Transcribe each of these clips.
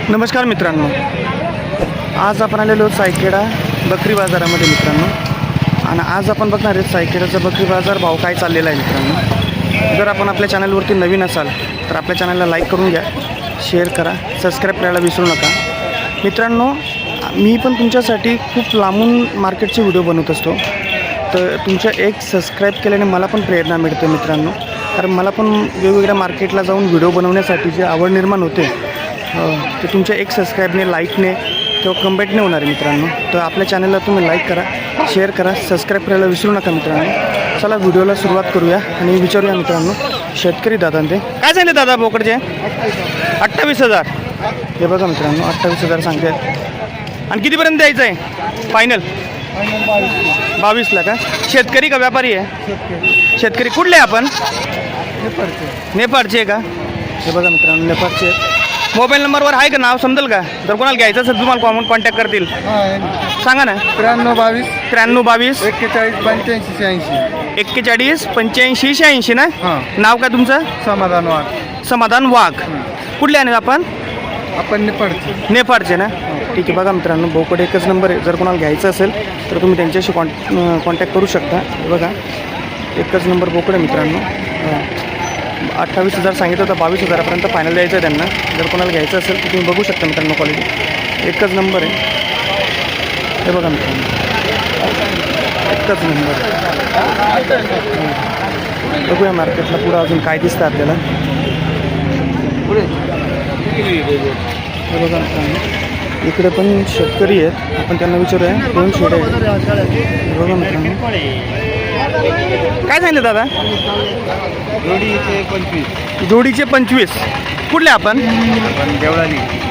नमस्कार मित्रांनो, आज आपण आलेलो सायखेडा बकरी बाजारामध्ये मित्रांनो. आणि आज आपण बघणार आहे सायखेडाचा बकरी बाजार भाव काय चाललेला आहे मित्रांनो. जर आपण आपल्या चॅनलवरती नवीन असाल तर आपल्या चॅनलला लाईक करून घ्या, शेअर करा, सबस्क्राईब करायला विसरू नका मित्रांनो. मी पण तुमच्यासाठी खूप लांबून मार्केटचे व्हिडिओ बनवत असतो, तर तुमच्या एक सबस्क्राईब केल्याने मला पण प्रेरणा मिळते मित्रांनो. कारण मला पण वेगवेगळ्या मार्केटला जाऊन व्हिडिओ बनवण्यासाठी जी आवड निर्माण होते ते तुमच्या एक सबस्क्राईबने, लाईकने किंवा कमेंटने होणार आहे मित्रांनो. तर आपल्या चॅनलला तुम्ही लाईक करा, शेअर करा, सबस्क्राईब करायला विसरू नका मित्रांनो. चला व्हिडिओला सुरुवात करूया आणि विचारूया मित्रांनो शेतकरी दादांते काय सांगले दादा बोकडचे 28,000. हे बघा मित्रांनो 28,000 सांगते. आणि कितीपर्यंत द्यायचं आहे फायनल? 22ला का? शेतकरी का व्यापारी आहे? शेतकरी. कुठले आपण? नेपाळचे का? हे बघा मित्रांनो नेपाळचे. मोबाईल नंबरवर आहे का? नाव समजेल का? जर कोणाला घ्यायचं असेल तुम्हाला कॉन्टॅक्ट करतील. सांगा ना. 9322 41 41 85 86 ना? नाव काय तुमचं? समाधान वाघ. कुठले आहे आपण? नेपाळचे ना? ठीक आहे. बघा मित्रांनो बोकड एकच नंबर आहे. जर कोणाला घ्यायचं असेल तर तुम्ही त्यांच्याशी कॉन्टॅक्ट करू शकता. बघा एकच नंबर बोकड आहे मित्रांनो. 28,000 सांगितलं तर 22,000पर्यंत फायनल द्यायचं आहे त्यांना. जर कोणाला घ्यायचं असेल तर तुम्ही बघू शकता मित्रांनो, क्वालिटी एकच नंबर आहे. हे बघा मित्रांनो एकच नंबर आहे. बघूया मार्केटला पुढं अजून काय दिसतं आपल्याला. हे बघा मित्रांनो इकडे पण शेतकरी आहेत, आपण त्यांना विचारूया. 2 शेडे आहेत. बघा मित्रांनो काय सांगितलं दादा? जोडीचे 25. कुठले आपण?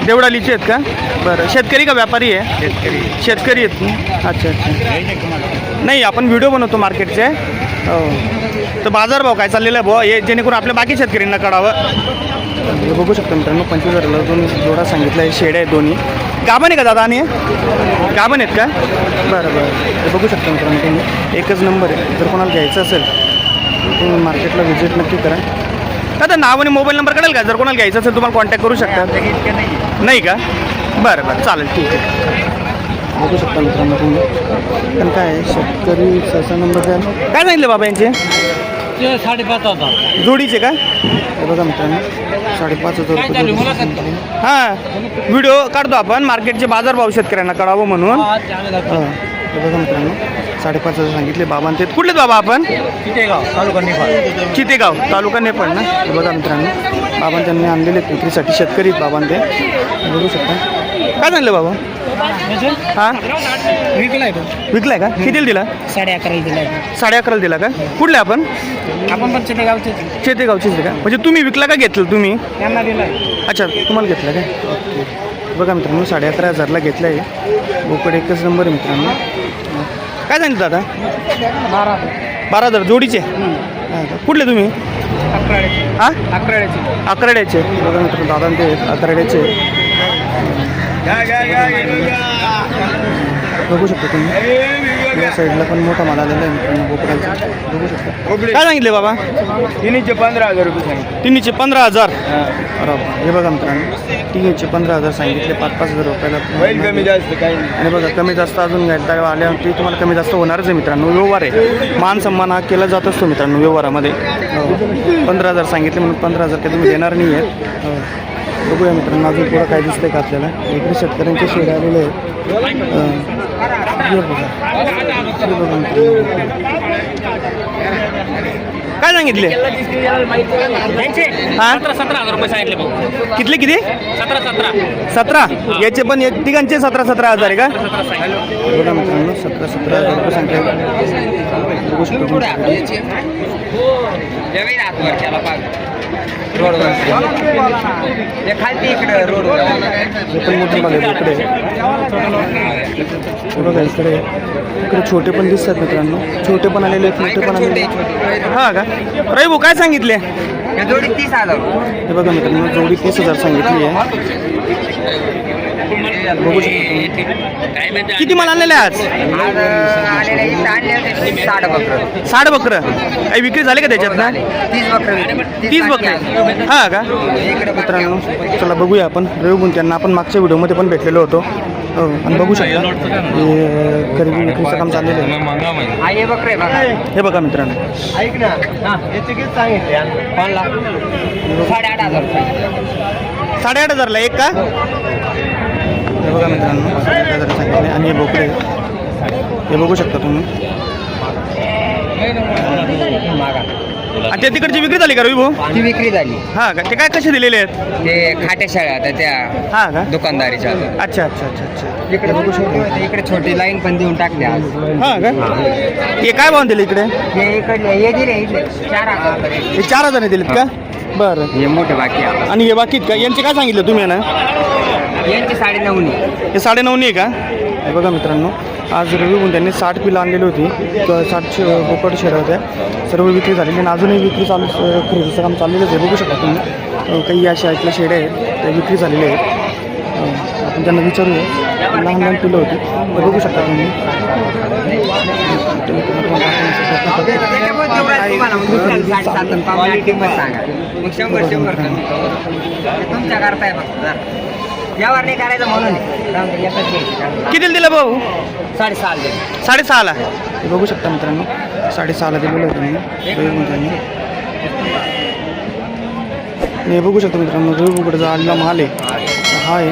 देवळालीचे आहेत का? बरं. शेतकरी का व्यापारी आहे? शेतकरी आहेत. अच्छा. नाही आपण व्हिडिओ बनवतो मार्केटचे. हो. तर बाजारभाव काय चाललेला आहे भाऊ, हे जेणेकरून आपल्या बाकी शेतकऱ्यांना कळावं. हे बघू शकतो मित्रांनो 25,000ला 2 जोडा सांगितला आहे. शेड आहे दोन्ही. गाभण आहे का दादा? आणि गाभण आहेत का? बरं. हे बघू शकता मित्रांनो तुम्ही एकच नंबर आहे. जर कोणाला घ्यायचं असेल तुम्ही मार्केटला व्हिजिट नक्की करा. दादा नाव आणि मोबाईल नंबर कळेल का? जर कोणाला घ्यायचं असेल तुम्हाला कॉन्टॅक्ट करू शकता. नाही का? बरं चालेल, ठीक आहे. बघू शकता मित्रांनो तुम्ही. पण काय आहे शेतकरी सहसा नंबर द्या. काय सांगितलं बाबा यांचे? 5,500 जोडीचे का? हे बघा मित्रांनो 5,500 रुपये. हां व्हिडिओ काढतो आपण मार्केटचे बाजारभाव शेतकऱ्यांना कळावं म्हणून. हे बघा मित्रांनो 5,500 सांगितले बाबांचे. कुठलेत बाबा आपण? चितेगाव तालुका नेपाळ ना? हे बघा मित्रांनो बाबां त्यांनी आणलेले विक्रीसाठी. शेतकरी बाबांते बघू शकता. काय सांगलं बाबा? हां विकलाय का? कितीला दिला? 11.5 दिला. 11.5 दिला का? कुठले आपण? पण चेतेगावचेच का? म्हणजे तुम्ही विकला का घेतलं तुम्ही? त्यांना दिला. अच्छा तुम्हाला घेतलं का? ओके. बघा मित्रांनो 11,500ला घेतलं आहे. बोकड एकच नंबर आहे मित्रांनो. काय सांगितलं दादा? 12,000 जोडीचे. कुठले तुम्ही? हां अकराड्याचे. बघा मित्रांनो दादा ते अकराड्याचे. बघू शकता तुम्ही या साईडला पण मोठा माल आलेला आहे मित्रांनो बोकडांचा. बघू शकता. काय सांगितले बाबा? तिन्हीचे 15,000 रुपये सांगितले. तिन्हीचे 15,000. बरोबर. हे बघा मित्रांनो तिन्हीचे 15,000 सांगितले. 5,000 रुपयाला कमी जास्त काही नाही. आणि बघा कमी जास्त अजून घ्यायला आल्यावरती तुम्हाला कमी जास्त होणारच आहे मित्रांनो. व्यवहार आहे, मान सन्मान हा केला जात असतो मित्रांनो व्यवहारामध्ये. 15,000 सांगितले म्हणून 15,000 काही तुम्ही देणार नाही आहेत. बघूया मित्रांनो अजून पुढं काय दिसतंय का आपल्याला. इकडे शेतकऱ्यांचे शेड आलेले आहेत. काय सांगितले? हां 17,000 रुपये सांगितले भाऊ. किती? 17. याचे पण तिघांचे 17,000 आहे का? बघा मित्रांनो 17,000 रुपये सांगते. बघू शकतो खालती इकडे रोड पण मोठे मला इकडे. बघा इकडे छोटे पण दिसतात मित्रांनो. छोटे पण आलेले आहेत, मोठे पण आलेले. हां का? रवी भाऊ काय सांगितले? जोडी 30,000. हे बघा मित्रांनो जोडी 30,000 सांगितली आहे. बघू शकता तुम्ही. किती माल आणलेले आहे आज? आज आलेले इथं आणले होते 60 बकरं. 60 बकरं. काही विक्री झाली का त्याच्यात ना? 30 बकरं. 30 बकरं. हा का मित्रांनो, चला बघूया आपण रविगुण त्यांना आपण मागच्या व्हिडिओमध्ये पण भेटलेलो होतो. हो, आणि बघू शकता हे खरेदी विक्रीचं काम चाललेलं आहे. हा हे बकरं आहे बघा. हे बघा मित्रांनो, ऐक ना याचे किती सांगितले 8,500. 8,500ला एक का? हे बघा मित्रांनो 8,500 सांगितले. आणि हे बोकडे हे बघू शकता तुम्ही. आणि ते तिकडची विक्री झाली का रवी भाऊ? ती विक्री झाली. हा का? ते काय कसे दिलेले आहेत? ते खाट्या शाळा आता त्या हा का? दुकानदारीच्या आता. अच्छा अच्छा अच्छा अच्छा. इकडे बघू शकतो. इकडे छोटी लाईन पण देऊन टाकली आज. हा का? हे काय भाव दिले इकडे? हे इकडले हे दिले इकडे 4,000. हे 4,000 दिलेत का? बरं. हे मोठे बाकी आहे. आणि हे बाकी का? यांचे काय सांगितलं तुम्ही ना? यांची 9.5. हे 9.5 आहे का? हे बघा मित्रांनो, आज रवी त्यांनी 60 पिलं आणलेली होती. 60 बोकड शेळ्या होत्या. सर्व विक्री झालेली आणि अजूनही विक्री चालू खरेदीचं काम चाललेलंच आहे. बघू शकता तुम्ही. काही अशा ऐकल्या शेड्या आहेत त्या विक्री झालेल्या आहेत. आपण त्यांना विचारूया. लहान लहान पिलं होती तर बघू शकता तुम्ही. तुमच्या करताय बघ यावर नाही करायचं म्हणून कितीला दिलं भाऊ? 6.5. 6.5ला. हे बघू शकता मित्रांनो 6.5ला दिलेलं होतं मी त्यांनी. हे बघू शकता मित्रांनो रविकडचा आलेला माल आहे हा आहे.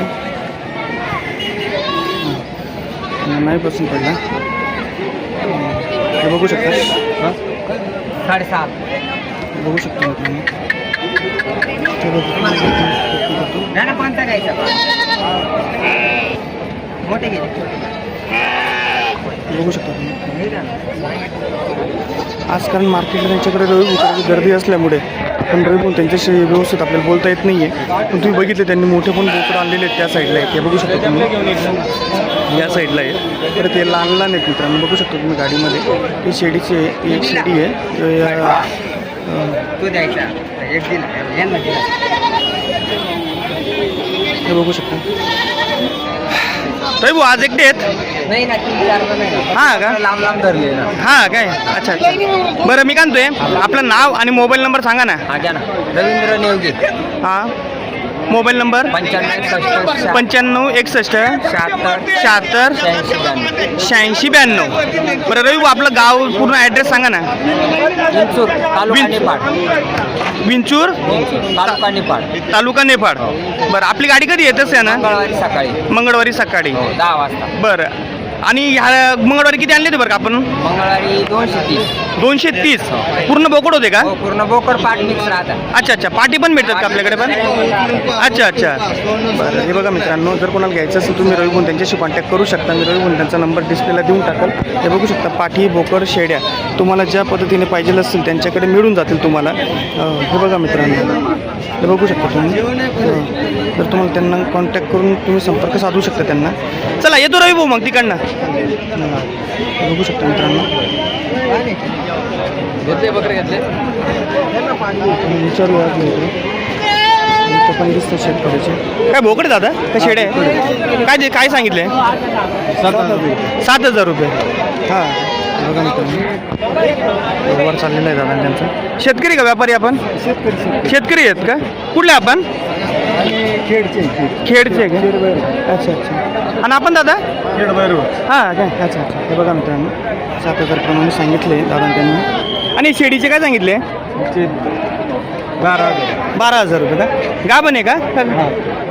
नाही पसंत पडला. हे बघू शकता 6.5. बघू शकता मित्रांनो. कोणता घ्यायचा मोठे घे. बघू शकता तुम्ही. आज कारण मार्केटला त्यांच्याकडे रवी गर्दी असल्यामुळे पण रवी पण त्यांच्याशी व्यवस्थित आपल्याला बोलता येत नाही आहे. पण तुम्ही बघितले त्यांनी मोठे पण बोकडं आणलेले आहेत त्या साईडला आहेत. हे बघू शकता तुम्ही या साईडला आहे. तर ते लहान लहान आहेत मित्रांनो. बघू शकता तुम्ही गाडीमध्ये ही शेडीची एक शेडी आहे. तो द्यायचा एक दिला यांना दिला. हे बघू शकता रवी भाऊ आज एकटे आहेत? नाही ना 3-4 नाही. हां का? लांब लांब धरले ना. हां काय? अच्छा अच्छा. बरं मी काय म्हणतोय आपलं नाव आणि मोबाईल नंबर सांगा ना. हा घ्या ना. रवींद्र नेवगे. हां मोबाईल नंबर 95 61 76 86 92. बरं रवी भाऊ आपलं गाव पूर्ण ॲड्रेस सांगा ना. विंचूर तालुका नेपाळ. बरं आपली गाडी कधी येतच आहे ना? मंगळवारी सकाळी 10 वाजता. बरं. आणि ह्या मंगळवारी किती आणले ते बरं का आपण? मंगळवारी 230 पूर्ण बोकड होते का? पूर्ण बोकड पाट मिक्स राहतात. अच्छा अच्छा. पाटी पण भेटतात का आपल्याकडे पण? अच्छा अच्छा. बरं हे बघा मित्रांनो जर कोणाला घ्यायचं असेल तुम्ही रवी त्यांच्याशी कॉन्टॅक्ट करू शकता. मी रवी त्यांचा नंबर डिस्प्लेला देऊन टाकाल. हे बघू शकता पाठी बोकड शेड्या तुम्हाला ज्या पद्धतीने पाहिजे असतील त्यांच्याकडे मिळून जातील तुम्हाला. हे बघा मित्रांनो हे बघू शकता तुम्ही. जर तुम्हाला त्यांना कॉन्टॅक्ट करून तुम्ही संपर्क साधू शकता त्यांना. चला येतो रवी भाऊ मग तिकडनं. बघू शकता मित्रांनो बकरे घेतले विचारूया पण दिसतं शेतकऱ्याचे. काय बोकडे दादा का शेड्या आहे? काय सांगितले? 7,000 रुपये. हां बघा मित्रांनो व्यवहार चाललेला आहे दादा त्यांचा. शेतकरी का व्यापारी आपण? शेतकरी आहेत का? कुठले आपण? खेडचे का? अच्छा अच्छा. आणि आपण दादा? हां काय? अच्छा अच्छा. हे बघा मित्रांनो 7,000 प्रमाणे सांगितले दादा त्यांनी. आणि शेडीचे काय सांगितले? 12,000 रुपये का? गाभण आहे का?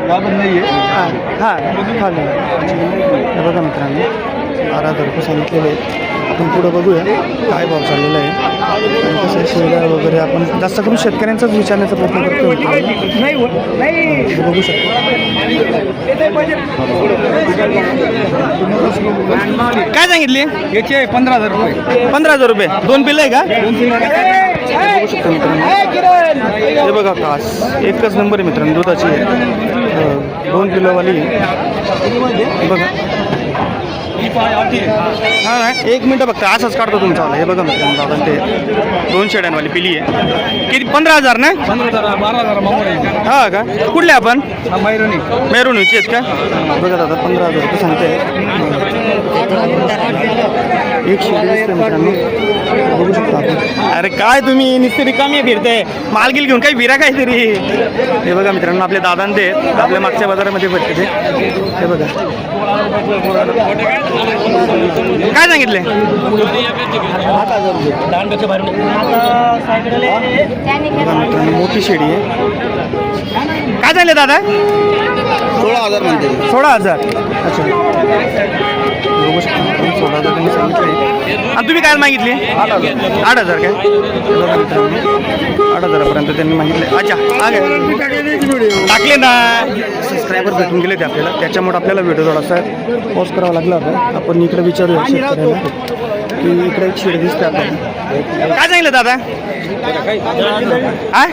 गाभण नाही आहे. हां हां हे बघा मित्रांनो 12,000 रुपये सांगितलेले आहेत. आपण पुढं बघूया काय भाव चाललेला आहे. कसं शेळ्या वगैरे आपण जास्त करून शेतकऱ्यांचाच विचारण्याचा प्रयत्न करतो. बघू शकतो काय सांगितले? याचे 15,000 रुपये. 15,000 रुपये. 2 पिल्लं आहे का? बघू शकतो मित्रांनो. हे बघा कास एकच नंबर आहे मित्रांनो दुधाची आहे. 2 किलोवाली बघा. हा ना, एक मिनटं बघता असंच काढतो तुमचा हे बघा मित्रांनो दादा ते 2 शेड्यांवाली पिली आहे किती 15,000 ना 12,000 मागून हा का कुठले आपण मैरोनी मेरूनची आहेत का बघा दादा 15,000 रुपये सांगते एक शेळी दिसते मित्रांनो बघू शकता आपण अरे काय तुम्ही नुसते रिकामी फिरते मालगिल घेऊन काही फिरा काहीतरी हे बघा मित्रांनो आपले दादांत ते आपल्या मागच्या बाजारामध्ये भेटते ते हे बघा काय सांगितले बघा मित्रांनो मोठी शेळी आहे काय झाले दादा 16,000 म्हणते 16,000 अच्छा बघू शकता 16,000 त्यांनी सांगितले आणि तुम्ही काय मागितली 8,000 काय बघा मित्रांनो 8,000पर्यंत त्यांनी मागितले अच्छा आगे टाकले ना सबस्क्रायबर भेटून गेले ते आपल्याला त्याच्यामुळे आपल्याला व्हिडिओ थोडासा पॉज करावा लागला होता आपण इकडे विचारूया शेतकऱ्याला की इकडे एक शेड दिसते आपल्याला काय सांगितलं दादा हा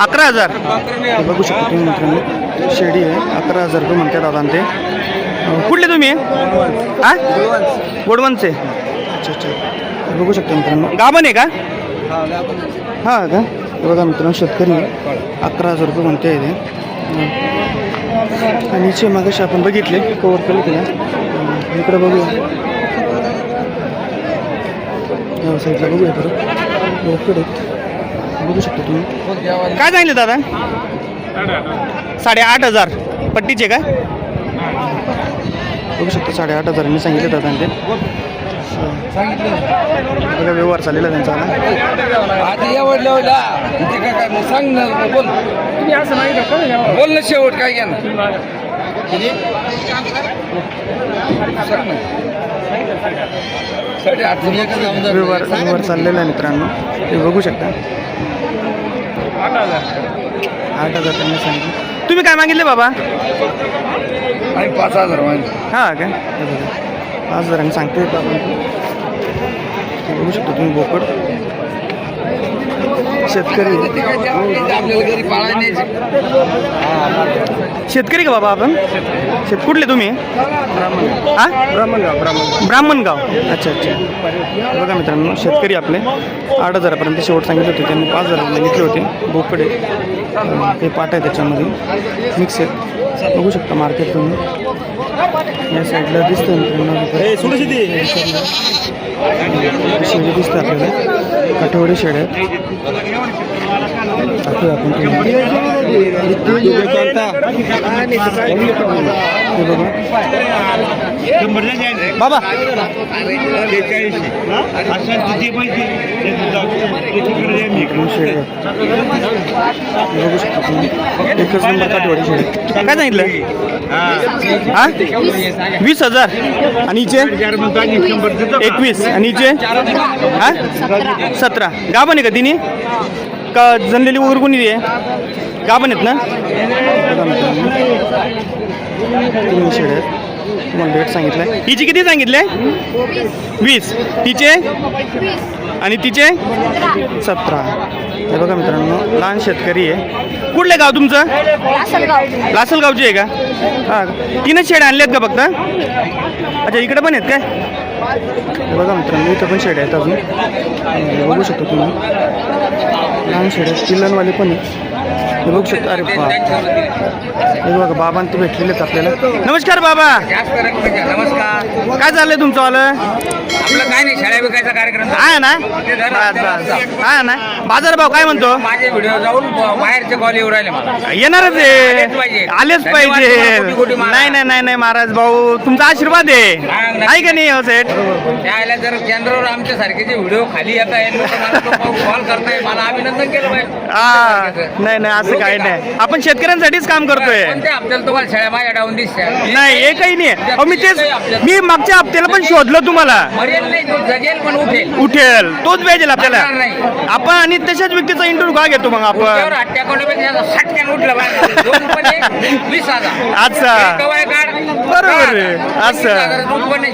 11,000 बघू शकता तुम्ही मित्रांनो शेडी आहे 11,000 रुपये म्हणतात दादा ते कुठले तुम्ही हा गोडवनचे अच्छा अच्छा बघू शकता मित्रांनो गाभण आहे का हां का बघा मित्रांनो शेतकरी 11,000 रुपये म्हणते आहे आणि इथे मागाशी आपण बघितले कवर केले की ना इकडे बघूया या साईडला बघूया बरं इकडे बघू शकता तुम्ही काय सांगितलं दादा 8,500 पट्टीचे का बघू शकता 8,500 सांगितले दादा ते बघा व्यवहार चाललेला त्यांचा सांग ना बोल तुम्ही असं नाही बोल ना शेवट काय घ्या ना व्यवहार चाललेला आहे मित्रांनो ते बघू शकता 8,000 त्यांनी सांगितलं तुम्ही काय मागितले बाबा 5,000 हां काय 5,000 सांगते बाबा बघू शकता तुम्ही बोकड शेतकरी शेतकरी का बाबा आपण कुठले तुम्ही हां ब्राह्मणगाव अच्छा अच्छा बघा मित्रांनो शेतकरी आपले 8,000पर्यंत शेवट सांगितले होते त्यांनी 5,000 घेतले होते बोकडे ते पाट आहे त्याच्यामध्ये मिक्स आहेत बघू शकता मार्केट तुम्ही या साईडला दिसतं मित्रांनो शेळी दिसते आपल्याला काठेवाडी शेड आहेत दाखवूया आपण बाबा शेड बघू शकता तुम्ही एकच नंबर काठेवाडी शेड काय सांगितलं हां 20,000 आणि इचे 21 आणि इचे हां 17 गाभण आहे का तिने का जनलेली उरगुनी आहे गाभण आहेत ना तीन शेड आहेत तुम्हाला रेट सांगितलं हिची किती सांगितले 20 तिचे आणि तिचे 17 हे बघा मित्रांनो लहान शेतकरी आहे कुठले गाव तुमचं लासलगावची आहे का हां तीनच शेड आणले आहेत का फक्त अच्छा इकडे पण आहेत काय हे बघा मित्रांनो इथं पण शेड आहेत अजून बघू शकता तुम्ही लहान शेड आहेत पिल्लनवाले पण आहे हे बघू शकता अरे बा हे बघा बाबांत ते भेटलेलेच आपल्याला नमस्कार बाबा नमस्कार काय चाललंय तुमचं आलं आपलं काय नाही शाळा विकायचा कार्यक्रम आहे ना आहे ना बाजारभाव काय म्हणतो माझे व्हिडिओ जाऊन बाहेरचे कॉल येऊ राहिले मला येणारच आहे आलेच पाहिजे नाही नाही नाही नाही महाराज भाऊ तुमचा आशीर्वाद आहे का नाही हो सेठ त्याला जर केंद्रावर आमच्या सारखेचे व्हिडिओ खाली येत आहे कॉल करताय मला अभिनंदन केलं पाहिजे हा नाही नाही असं काही नाही आपण शेतकऱ्यांसाठीच काम करतोय कोणत्या हप्त्याला तुम्हाला शाळा माझ्या डाऊन दिसत्या नाही एकही नाही अहो मी तेच मी मागच्या हप्त्याला पण शोधलं तुम्हाला मरेल नाही तो जगेल पण उठेल उठेल तोच पाहिजे आपल्याला आपण आणि तशाच व्यक्तीचा इंटरव्ह्यू का घेतो मग आपण सटक्यान उठलं बाहेर 2 रुपये 20,000 अच्छा कवाय काढ बरोबर आहे असं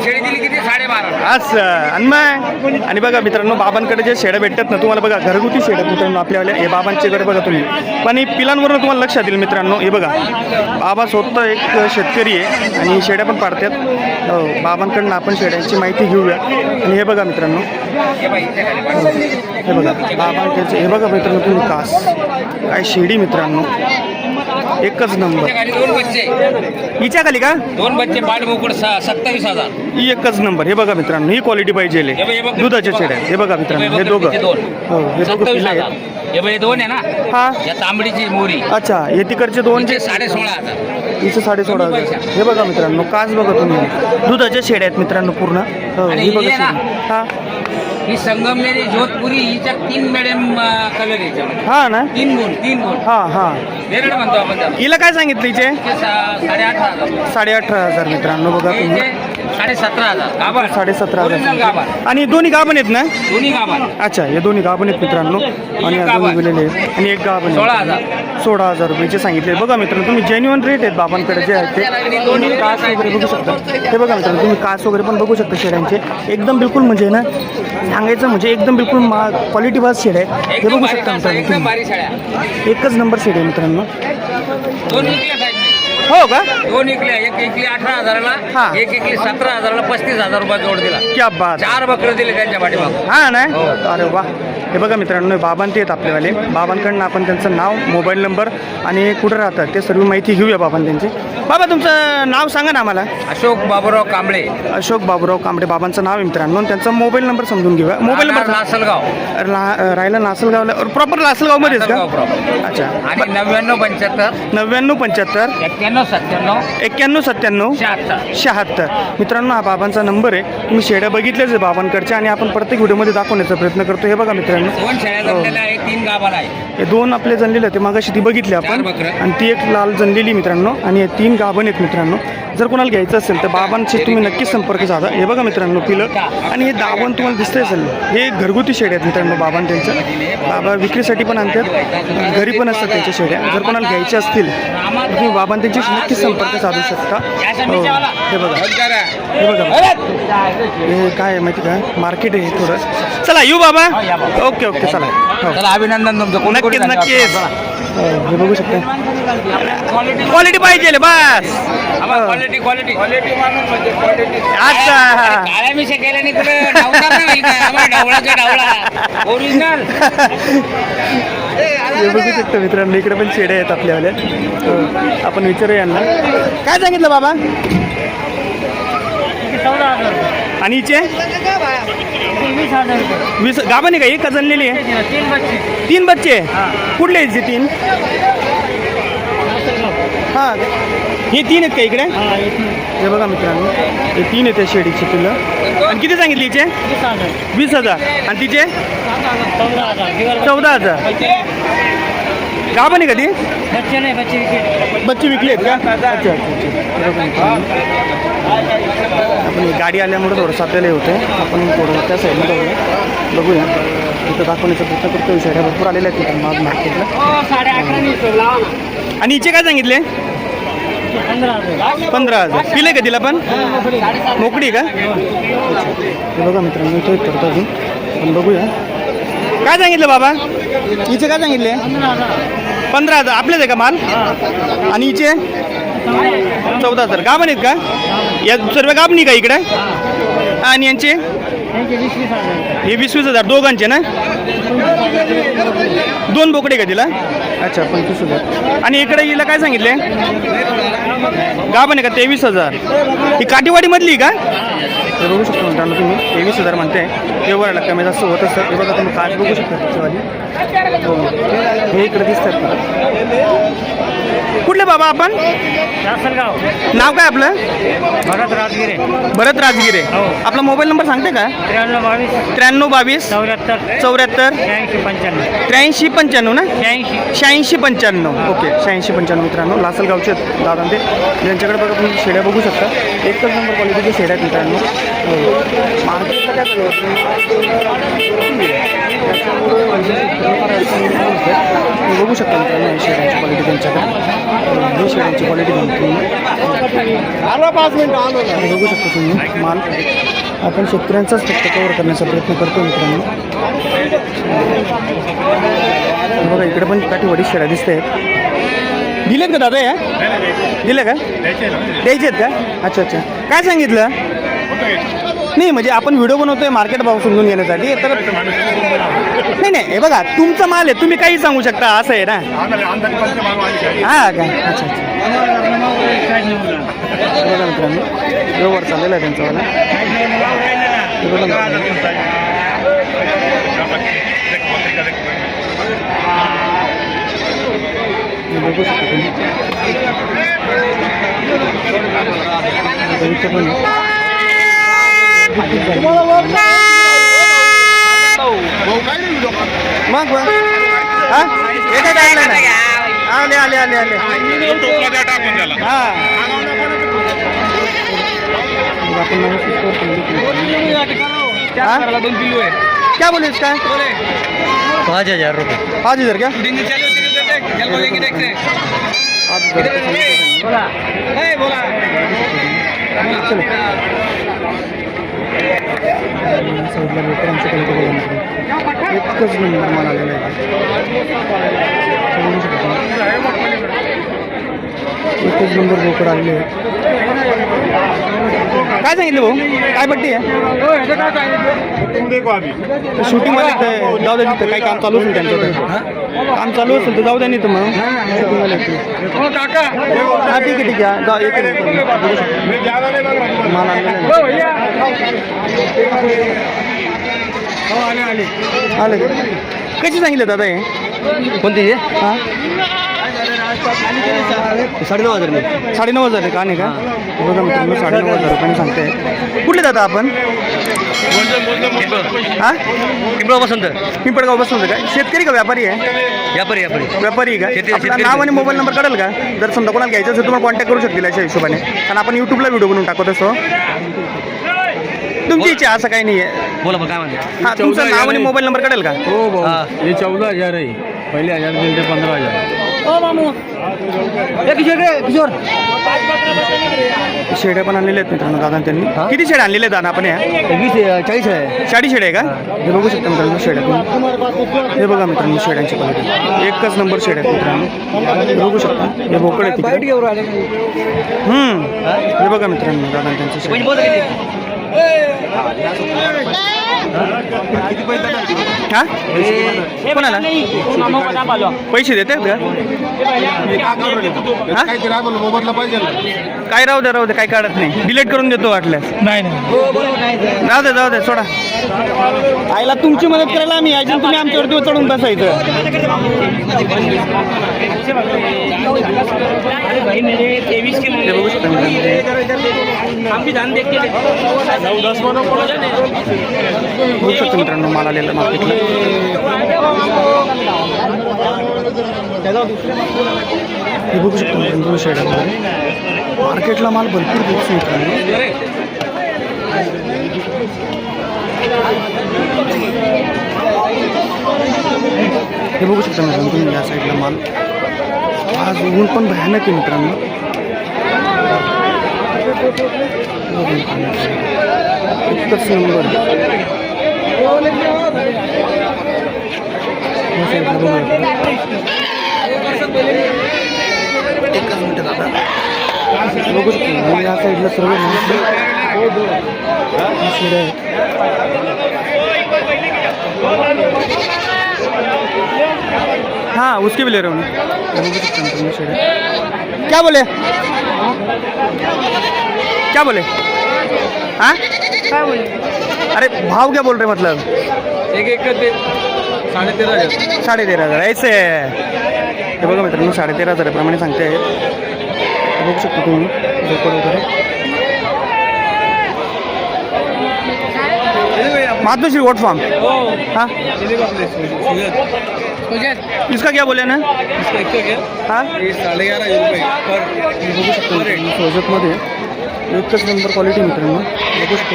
शेळी दिली किती 12.5 असं आणि मग आणि बघा मित्रांनो बाबांकडे जे शेड्या भेटतात ना तुम्हाला बघा घरगुती शेड्या मित्रांनो आपल्याला हे बाबांच्याकडे बघा तुम्ही पण ही पिलांवरून तुम्हाला लक्षात येईल मित्रांनो. हे बघा, बाबा स्वतः एक शेतकरी आहे आणि शेड्या पण पाडतात. हो, बाबांकडनं आपण शेड्यांची माहिती घेऊया. आणि हे बघा मित्रांनो, हे बघा बाबांकडचे, हे बघा मित्रांनो तुम्ही कास काय शेडी मित्रांनो, एकच नंबर. दोन बच्चे, हिच्या खाली का 2 बच्चे पाठ मोकड 27,000. ही एकच नंबर. हे बघा मित्रांनो, ही क्वालिटी पाहिजे दुधाच्या शेड्या. हे बघा मित्रांनो, हे दोघं, हो हे दोघं पिल्लं आहेत. 27,000. हे बाई 2 आहे ना, हा या तांबडीची मोरी अच्छा, हे तिकडचे 2 ते 16,500. हिचं 16,500. हे बघा मित्रांनो, काच बघा तुम्ही, दुधाच्या शेड्या आहेत मित्रांनो पूर्ण. हो आणि ही बघा ही आहे ना? शेडी. हा ही संगमनेरी जोधपुरी हिच्या 3 मॅडम कलर याच्यामध्ये हा ना, 3 गुण. हा हा. बेरड म्हणतो आपण त्याला. हिला काय सांगितलं हिचे? हिचे 18,500. 18,500 मित्रांनो. बघा तुम्ही, हिचे 17,500. गाभण 17,500. Original गाभण. आणि दोन्ही गाभण आहेत ना? दोन्ही गाभण. अच्छा, हे दोन्ही गाभण आहेत मित्रांनो. आणि एक अजून गाभण. दिलेले आहेत. आणि एक गाभण आहे. 16,000. 16,000 रुपयाचे सांगितले. बघा मित्रांनो, तुम्ही जेन्युअन रेट आहेत बाबांकडे जे आहेत ते. तुम्ही कास वगैरे बघू शकता. हे बघा मित्रांनो, तुम्ही कास वगैरे पण बघू शकता शेड्यांचे. एकदम बिलकुल म्हणजे ना, सांगायचं म्हणजे एकदम बिलकुल क्वालिटी वाज शेड आहे. हे एकदम बघू भारी शकता कासा, एकदम मित्रांनो, भारी साड्या. एकच नंबर शेड आहे मित्रांनो. 2 विकल्या साहेब मी. हो का? 2 विकल्या. एक विकली 18,000ला, हा. एक विकली 17,000ला, 35,000 रुपये जोड दिला. क्या बात. 4 बकरं दिले त्यांच्या पाठीमाग. हा ना, हो. अरे वा. हे बघा मित्रांनो, बाबांते आहेत आपल्यावाले. बाबांकडनं आपण त्यांचं नाव, मोबाईल नंबर आणि कुठं राहतात ते सर्व माहिती घेऊया बाबां त्यांची. बाबा तुमचं नाव सांगा ना आम्हाला. अशोक बाबूराव कांबळे, अशोक बाबूराव कांबळे बाबांचं नाव आहे मित्रांनो. आणि त्यांचा मोबाईल नंबर समजून घेऊया. मोबाईल राहणार नंबर लासलगाव. राहायला नासलगावला, प्रॉपर लासलगावमध्येच का? लासलगाव proper. अच्छा. आणि 9975 9975 9197 9197 76. 76. मित्रांनो, हा बाबांचा नंबर आहे. तुम्ही शेड्या बघितल्याच आहे बाबांकडच्या आणि आपण प्रत्येक व्हिडिओमध्ये दाखवण्याचा प्रयत्न करतो. हे बघा मित्रांनो, 2 शेळ्या जमलेल्या आहे, 3 गाभण आहे. हे 2 आपले जनलेले होते मागाशी, ती बघितली आपण. 4 बकरं. आणि ती एक लाल जनलेली मित्रांनो. आणि हे 3 गाभण आहेत मित्रांनो. जर कोणाला घ्यायचं असेल तर बाबांशी तुम्ही नक्कीच संपर्क साधा. हे बघा मित्रांनो पिलं. आणि हे दावण तुम्हाला दिसतंय असेल, हे घरगुती शेड्या आहेत मित्रांनो बाबां त्यांच्या. बाबा विक्रीसाठी पण आणतात, घरी पण असतात त्यांच्या शेड्या. जर कोणाला घ्यायच्या असतील तर तुम्ही बाबां त्यांच्याशी नक्कीच संपर्क साधू शकता. हो, हे बघा, हे बघा, हे काय आहे माहिती का, मार्केट आहे थोडं. चला येऊ बाबा. ओके ओके, चला. हो चला, अभिनंदन तुमचं. नक्कीच नक्कीच. हे बघू शकता, क्वालिटी पाहिजे बस. क्वालिटी क्वालिटी क्वालिटी माणूस म्हणजे क्वालिटी. अच्छा. काळ्या मिशा केल्याने कुठे डावणार नाही का? आम्हाला डावळाचा डावळा ओरिजिनल. हे बघू शकता मित्रांनो, इकडे पण शेड्या आहेत आपल्यावाल्या. आपण विचारूया यांना. काय सांगितलं बाबा? 14,000. आणि हिचे 20,000. 20. गाभण आहे का? एक का जनलेली आहे? 3 बच्चे. 3 बच्चे. कुठले आहेत जे 3? हां, हे 3 आहेत का इकडे? हे बघा मित्रांनो, हे 3 आहेत त्या शेडीची पिलं. आणि किती सांगितली हिचे? 20,000. 20,000. आणि तिचे 14,000. 14,000. गाभण आहे का ती? बच्चे नाही, बच्चे विकले. बच्चे विकले आहेत का? अच्छा अच्छा अच्छा. आपण गाडी आल्यामुळे थोडंसं आपल्याला हे होतं. आपण थोडं त्या साईडला जाऊया, बघूया. इथं दाखवण्याचा प्रयत्न करतो. शेड्या भरपूर आलेल्या आहेत तिथं माग मार्केटला. 11.5. आणि हिचे काय सांगितले? 15,000. 15,000. पिले का तिला पण? मोकळी का? हे बघा मित्रांनो, इथं एक करतो अजून आपण बघूया. काय सांगितलं बाबा? हिचे काय सांगितले? 15,000. आपलेच आहे का माल? आणि हिचे 14,000. गाभण आहेत का? या सर्व गाभणी का इकडे? आणि यांचे त्यांचे 20,000. हे 20,000 दोघांचे ना? 2 बोकडे का तिला? अच्छा, 25,000. आणि इकडे हिला काय सांगितले? गाभण आहे का? 23,000. ही काठीवाडीमधली का? हे बघू शकता मित्रांनो तुम्ही, 23,000 म्हणते. व्यवहाराला कमी जास्त होत असतं. हे बघा तुम्ही काच बघू शकता त्याच्यावाली. हो, हे इकडे दिसतात. कुठले बाबा आपण? लासलगाव. नाव काय आपलं? भरत राजगिरे. भरत राजगिरे. हो. आपला मोबाईल नंबर सांगते का? 93 93 22 74 74 83 85 ना? 85. 86-95. ओके, 86-95 मित्रांनो. लासलगावचे आहेत दादा ते. यांच्याकडे बघा तुम्ही शेड्या बघू शकता. एकच नंबर क्वालिटीचे शेड्या आहेत मित्रांनो. मार्केटला काय चालू तुम्ही बघू शकता मित्रांनो. ही शेड्यांची क्वालिटी त्यांच्याकडे. ही शेड्यांची क्वालिटी तुम्ही बघू शकता तुम्ही माल. आपण शेतकऱ्यांचाच फक्त कव्हर करण्याचा प्रयत्न करतो मित्रांनो. बघा इकडे पण काठीवाडी शेळ्या दिसत आहेत. दिलेत का दादा या? दिले का? द्यायचे आहेत का? अच्छा अच्छा. काय सांगितलं? नाही म्हणजे आपण व्हिडिओ बनवतोय मार्केट भाव समजून घेण्यासाठी तर नाही नाही हे बघा तुमचा माल आहे तुम्ही काही सांगू शकता असं आहे ना. हां काय अच्छा अच्छा. बघा मित्रांनो व्यवहार चाललेला आहे त्यांचावाला. बघू शकता तुम्ही. मग हा एका काढलं ना. आले आले आले आले हां क्या बोले इसका? 5,000 रुपये. 5,000 क्या? चलो साईडला बेटर आमचं क्वालिटी बघा एकच नंबर माल आलेला आहे. एकच नंबर बोकड आलेले आहे. काय सांगितलं भाऊ? काय पट्टी आहे? शूटिंगवाले जाऊ द्या तिथं काही काम चालू असेल त्यांचं काम चालू असेल तर जाऊ द्या नाही तर मग शूटिंगवाले हां ठीक आहे ठीक आहे जा येते माल आलेला आले कशी सांगितलं दादा हे कोणते हे? हां 9,500 रुपये. 9,500 का नाही का? बघा मित्रांनो 9,500 रुपयाने सांगते. कुठले दादा आपण? हां पिंपळगाव बसवंत. पिंपळगाव बसवंत का? शेतकरी का व्यापारी आहे? व्यापारी व्यापारी का? आपलं नाव आणि मोबाईल नंबर कळेल का? जर समजा कोणाला घ्यायचं असेल तुम्हाला कॉन्टॅक्ट करू शकतील अशा हिशोबाने कारण आपण यूट्यूबला व्हिडिओ बनवून टाकत असतो. तुमची इच्छा असं काही नाही आहे. बोला काय म्हणते. हां तुमचं नाव आणि मोबाईल नंबर कळेल का? हो भाऊ हे 14,000 आहे. पहिले 1,000 दिले ते 15,000. किशोर शेड्या पण आणलेल्या आहेत मित्रांनो दादा त्यांनी. किती शेड्या आणलेल्या आहेत दादा आपण या? 40 आहे. 40 शेड्या आहे का? हे बघू शकता मित्रांनो शेड्यातून. हे बघा मित्रांनो शेड्यांची क्वालिटी एकच नंबर शेड्या आहेत मित्रांनो. हे बघू शकता हे बोकड आहे तिकडे. हे बघा मित्रांनो दादा त्यांची शेड. हां कोणाला पैसे देतात का? काय राहू द्या काही काढत नाही डिलीट करून देतो वाटल्यास. नाही जाऊ दे सोडा. आईला तुमची मदत करायला आम्ही यायची तुम्ही आमच्यावरती चढून बसायचं. ते बघू शकता बघू शकतो मित्रांनो माल आलेला मार्केटला. हे बघू शकतो मित्रांनो शेडामध्ये मार्केटला माल भरपूर दिवस मित्रांनो. हे बघू शकता मित्रांनो तुम्ही या साईडला माल आज ऊन पण भयानक आहे मित्रांनो. एकच नंबर एकच मिनिट दादा बघू शकतो या साईडला सर्व हाँ उसके भी ले रहे हो क्या बोले हाँ क्या बोले अरे भाव क्या बोल रहे मतलब एक 13,500 13,500 ऐसे हे बघा मित्रांनो 13,500 प्रमाणे सांगते आहेत. बघू शकतो तुम्ही रेकॉर्ड वगैरे महात्माश्री वोट फॉर्म. हाँ इसका क्या बोले ना? हाँ 11,500 रुपये पर. बघू शकतो सोजतमध्ये एकच नंबर क्वालिटी मित्रांनो. बघू शकतो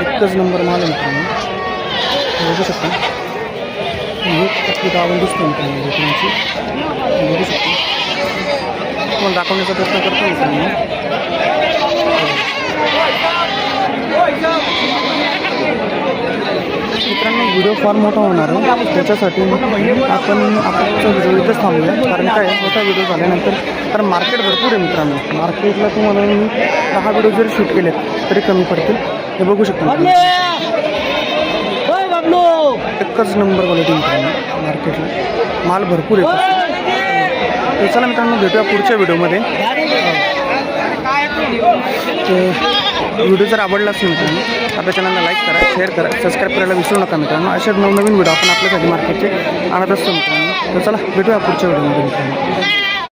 एकच नंबर माल आहे मित्रांनो. बघू शकता एक टक्के दावण दिसतो मित्रांनो लोकांची. बघू शकतो तुम्हाला दाखवण्याचा प्रयत्न करतो मित्रांनो. मित्रांनो व्हिडिओ फार मोठा होणार आहे, त्याच्यासाठी आपण आजचा व्हिडिओ इथंच थांबूया. कारण काय मोठा व्हिडिओ झाल्यानंतर कारण मार्केट भरपूर आहे मित्रांनो. मार्केटला तुम्हाला मी 10 व्हिडिओ जरी शूट केले तरी कमी पडतील. हे बघू शकता एकच नंबर क्वालिटी मित्रांनो. मार्केटला माल भरपूर आहे. तर चला मित्रांनो भेटूया पुढच्या व्हिडिओमध्ये. व्हिडिओ जर आवडला असेल मित्रांनो आपल्या चॅनलला लाईक करा, शेअर करा, सबस्क्राईब करायला विसरू नका मित्रांनो. अशा नवनवीन व्हिडिओ आपण आपल्यासाठी मार्केटचे आणत असतो मित्रांनो. तर चला भेटूया पुढच्या व्हिडिओमध्ये मित्रांनो.